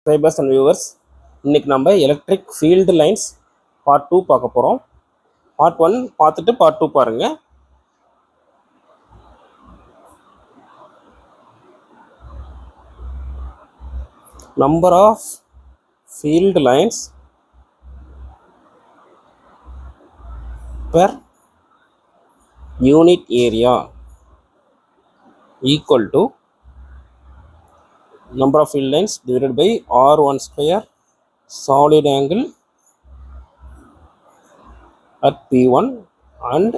Subscribers and viewers, இன்னைக்கு நம்ம electric field lines part 2 பார்க்க போகிறோம். பார்ட் 1 பார்த்துட்டு பார்ட் 2 பாருங்க. Number of field lines per unit area equal to number of field lines divided by r1 square solid angle at p1 and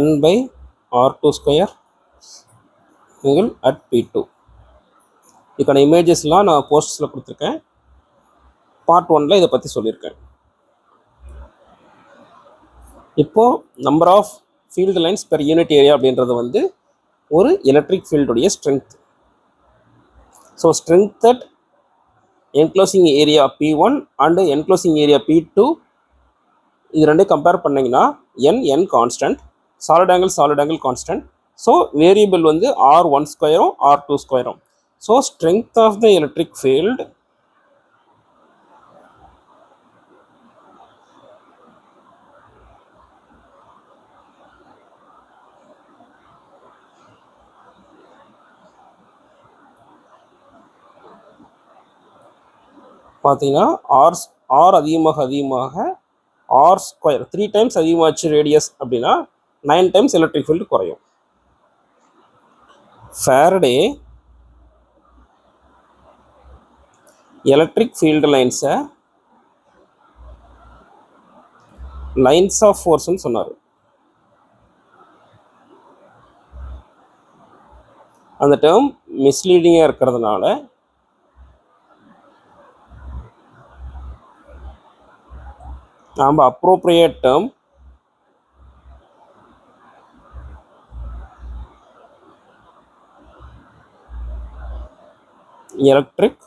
n by r2 square angle at p2. இதுக்கான இமேஜஸ்லாம் நான் போஸ்டர்ஸில் கொடுத்துருக்கேன். Part 1ல் இதை பற்றி சொல்லியிருக்கேன். இப்போது number of field lines per unit area அப்படின்றது வந்து ஒரு எலக்ட்ரிக் ஃபீல்டுடைய strength. So strength at enclosing area P1 and enclosing area P2 இது ரெண்டும் கம்பேர் பண்ணிங்கன்னா n constant, solid angle constant. So variable வந்து r1 ஸ்கொயரும் r2 ஸ்கொயரும். So strength of the electric field பார்த்தீங்கன்னா ஆர் அதிகமாக ஆர் ஸ்கொயர் 3 டைம்ஸ் அதிகமாச்சு radius அப்படின்னா 9 டைம்ஸ் எலக்ட்ரிக் ஃபீல்டு குறையும். ஃபாரடே எலக்ட்ரிக் ஃபீல்டு லைன்ஸை லைன்ஸ் ஆஃப் ஃபோர்ஸ்ன்னு சொன்னார். அந்த டேர்ம் மிஸ்லீடிங்காக இருக்கிறதுனால நாம் அப்ரோப்ரியேட் டேர்ம் எலக்ட்ரிக்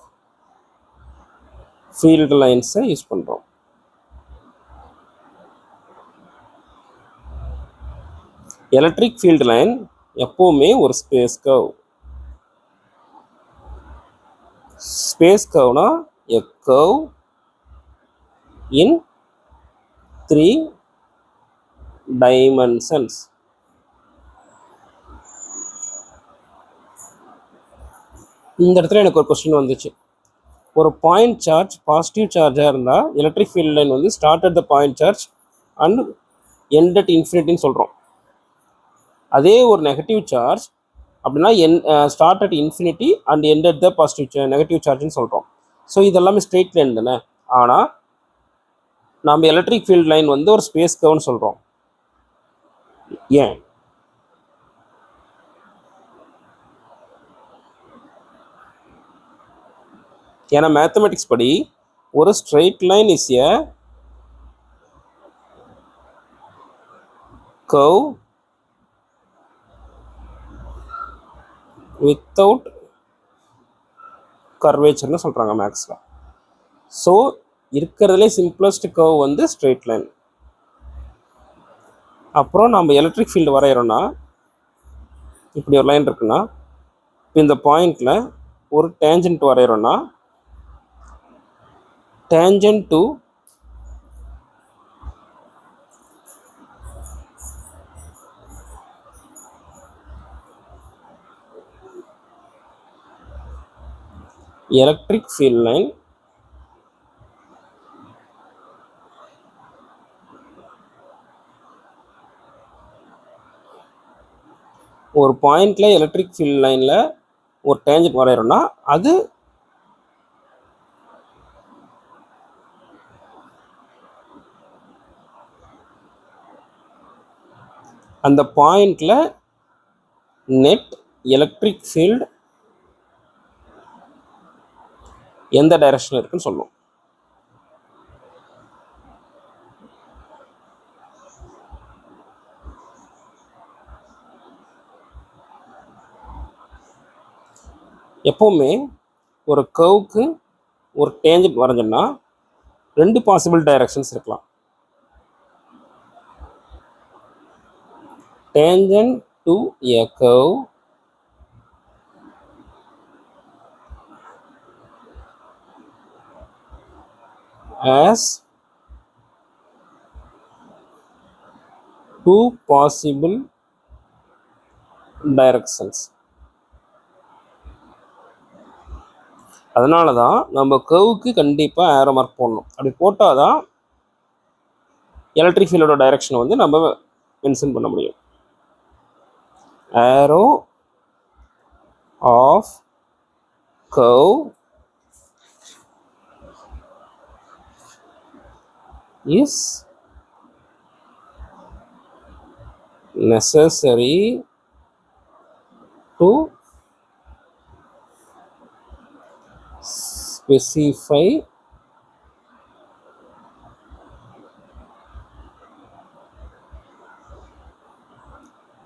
ஃபீல்டு லைன்ஸை யூஸ் பண்ணுறோம். எலக்ட்ரிக் ஃபீல்டு லைன் எப்போவுமே ஒரு ஸ்பேஸ் கர்வ். ஸ்பேஸ் கர்வ்னா எ கர்வ் இன் 3 dimensions. இந்த இடத்துல எனக்கு ஒரு கொஸ்டின் வந்துச்சு. ஒரு பாயிண்ட் சார்ஜ் பாசிட்டிவ் சார்ஜாக இருந்தால் எலக்ட்ரிக் ஃபீல்ட் லைன் வந்து start at the point charge and end at இன்ஃபினிட்டின்னு சொல்கிறோம். அதே ஒரு நெகட்டிவ் சார்ஜ் அப்படின்னா start at infinity and end at the positive negative சார்ஜ்னு சொல்கிறோம். ஸோ இதெல்லாமே ஸ்ட்ரெயிட் லைன் தானே. ஆனால் நம்ம எலக்ட்ரிக் ஃபீல்ட் லைன் வந்து ஒரு ஸ்பேஸ் கர்வ்னு சொல்கிறோம். ஏன்? ஏன்னா மேத்தமெட்டிக்ஸ் படி ஒரு straight line is a curve without கர்வேச்சர்னு சொல்கிறாங்க மேக்ஸில். ஸோ இருக்கிறதுலே சிம்பிளஸ்ட் கர்வ் வந்து ஸ்ட்ரெயிட் லைன். அப்புறம் நம்ம எலக்ட்ரிக் ஃபீல்டு வரைகிறோன்னா இப்படி ஒரு லைன் இருக்குன்னா இந்த பாயிண்டில் ஒரு டேஞ்சன்ட் வரைகிறோன்னா tangent to electric field line ஒரு பாயிண்டில் எலக்ட்ரிக் ஃபீல்ட் லைனில் ஒரு டேஞ்சன்ட் வரைகிறோன்னா அது அந்த பாயிண்டில் நெட் எலக்ட்ரிக் ஃபீல்டு எந்த டைரக்ஷனில் இருக்குன்னு சொல்லும். எப்போவுமே ஒரு கர்வுக்கு ஒரு டேஞ்சன்ட் வரைஞ்சோம்னா 2 பாசிபிள் டைரக்ஷன்ஸ் இருக்கலாம். Tangent to a curve as two possible directions. அதனால தான் நம்ம கர்வுக்கு கண்டிப்பாக ஏரோ மார்க் போடணும். அப்படி போட்டால் தான் எலக்ட்ரிக் ஃபீல்டோட டைரக்ஷனை வந்து நம்ம மென்ஷன் பண்ண முடியும். Arrow of curve is necessary to specify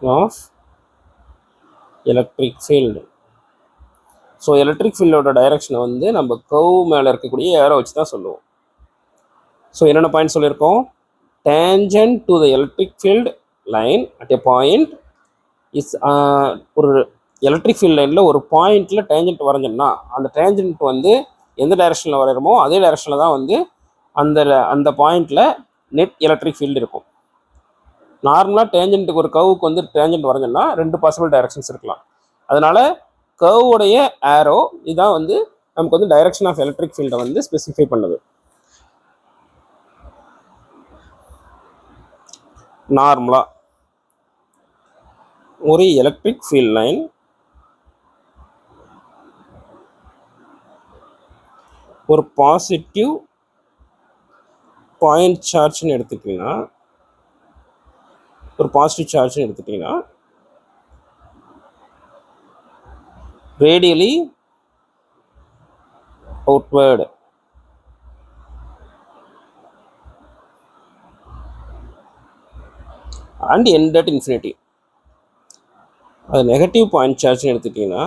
of electric field. So எலக்ட்ரிக் ஃபீல்டோட டைரக்ஷனை வந்து நம்ம கர்வ் மேலே இருக்கக்கூடிய ஏரோ வச்சு தான் சொல்லுவோம். ஸோ என்னென்ன பாயிண்ட் சொல்லியிருக்கோம்? tangent to the electric field line at a point is ஒரு எலக்ட்ரிக் ஃபீல்ட் லைனில் ஒரு பாயிண்டில் டேஞ்சன்ட் வரைஞ்சோம்னா அந்த டேஞ்சன்ட் வந்து எந்த டைரக்ஷனில் வரைகிறோமோ அதே டைரக்ஷனில் தான் வந்து அந்த அந்த பாயிண்டில் நெட் எலக்ட்ரிக் ஃபீல்டு இருக்கும். நார்மலாக டேஞ்சன்ட்டுக்கு ஒரு கர்வுக்கு வந்து டேஞ்சன்ட் வரைஞ்சோம்னா 2 பாசிபிள் டைரக்ஷன்ஸ் இருக்கலாம். அதனால் கர்வுடைய ஏரோ இதுதான் வந்து நமக்கு வந்து டைரக்ஷன் ஆஃப் எலக்ட்ரிக் ஃபீல்டை வந்து ஸ்பெசிஃபை பண்ணுது. நார்மலாக ஒரு எலக்ட்ரிக் ஃபீல்ட் லைன் ஒரு பாசிட்டிவ் பாயிண்ட் சார்ஜ்னு எடுத்துக்கிட்டிங்கன்னா ஒரு பாசிட்டிவ் சார்ஜ்னு எடுத்துக்கிட்டிங்கன்னா radially outward and end at infinity. அது நெகட்டிவ் பாயிண்ட் சார்ஜ்னு எடுத்துக்கிட்டிங்கன்னா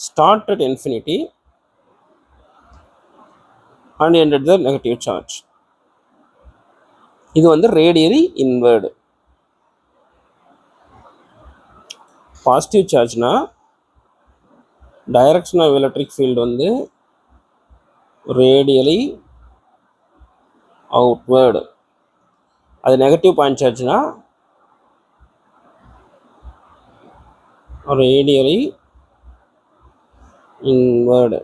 start at infinity and end at the negative charge. இது வந்து ரேடியலி இன்வர்டு. பாசிட்டிவ் சார்ஜ்னா டைரக்ஷன் ஆஃப் எலக்ட்ரிக் ஃபீல்டு வந்து ரேடியலி அவுட்வேர்டு. அது நெகட்டிவ் பாயிண்ட் சார்ஜ்னா ரேடியலி இன்வர்டு.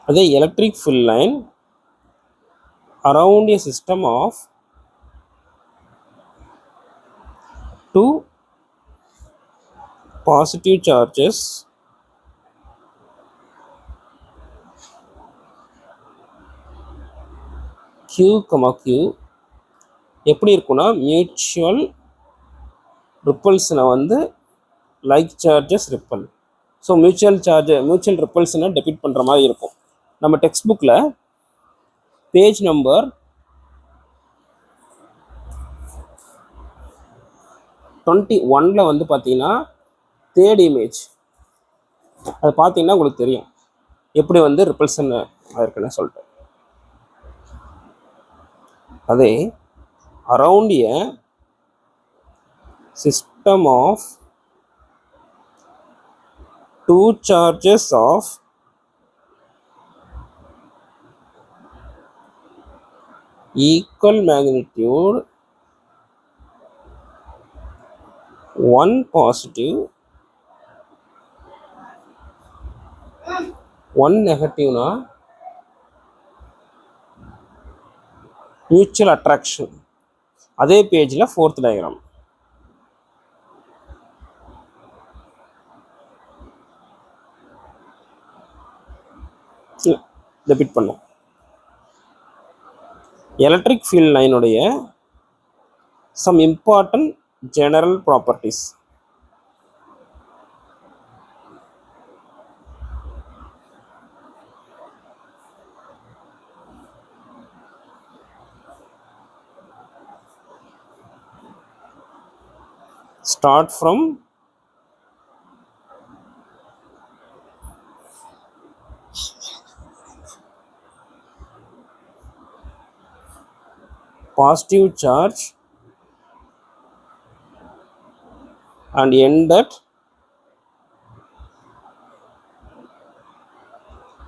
அதே electric field line around a system of two positive charges Q, Q எப்படி இருக்குன்னா mutual ரிப்பல்ஸனை வந்து like charges repel. So mutual ரிப்பல்ஸனை டெபிட் பண்ணுற மாதிரி இருக்கும். நம்ம டெக்ஸ்ட் புக்கில் பேஜ் நம்பர் 21 வந்து பார்த்தீங்கன்னா தேர்ட் இமேஜ் அதை பார்த்தீங்கன்னா உங்களுக்கு தெரியும் எப்படி வந்து ரிப்பல்சன் ஆயிருக்குன்னு சொல்லிட்டு. அதே around a system of two charges of equal magnitude, one positive one negative na mutual attraction. அதே பேஜில் 4th டயக்ராம். டெபிட் பண்ணும் எலக்ட்ரிக் ஃபீல்ட் லைனுடைய some important general properties. Start from positive charge and end at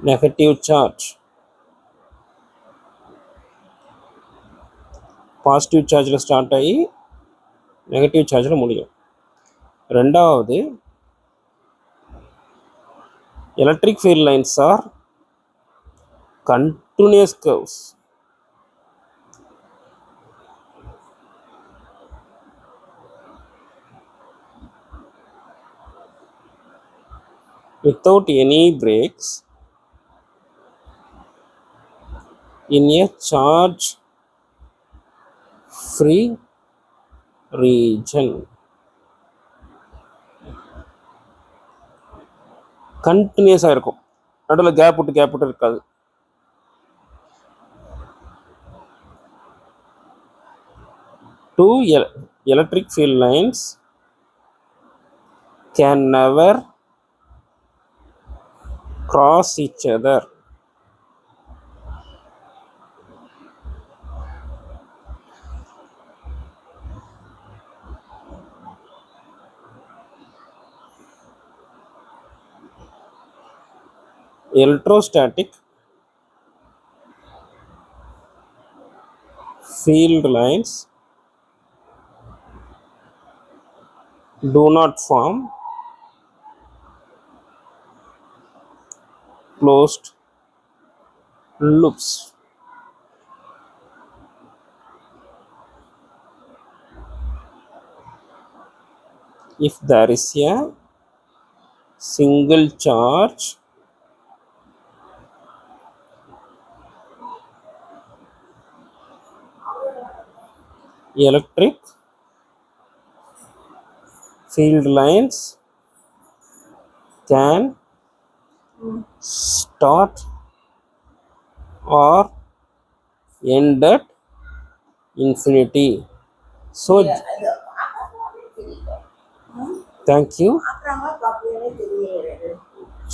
negative charge. Positive சார்ஜில் start ஆகி negative சார்ஜில் முடியும். ரெண்டாவது, electric field lines are continuous curves. Without any breaks in a charge free region. கண்டினியூஸாக இருக்கும், நடுவில் gap விட்டு இருக்காது. Two electric field lines can never cross each other. Electrostatic field lines do not form closed loops. If there is a single charge electric field lines can start or end at infinity. So thank you.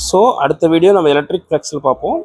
So அடுத்த video நம்ம electric ஃப்ளக்ஸில் பார்ப்போம்.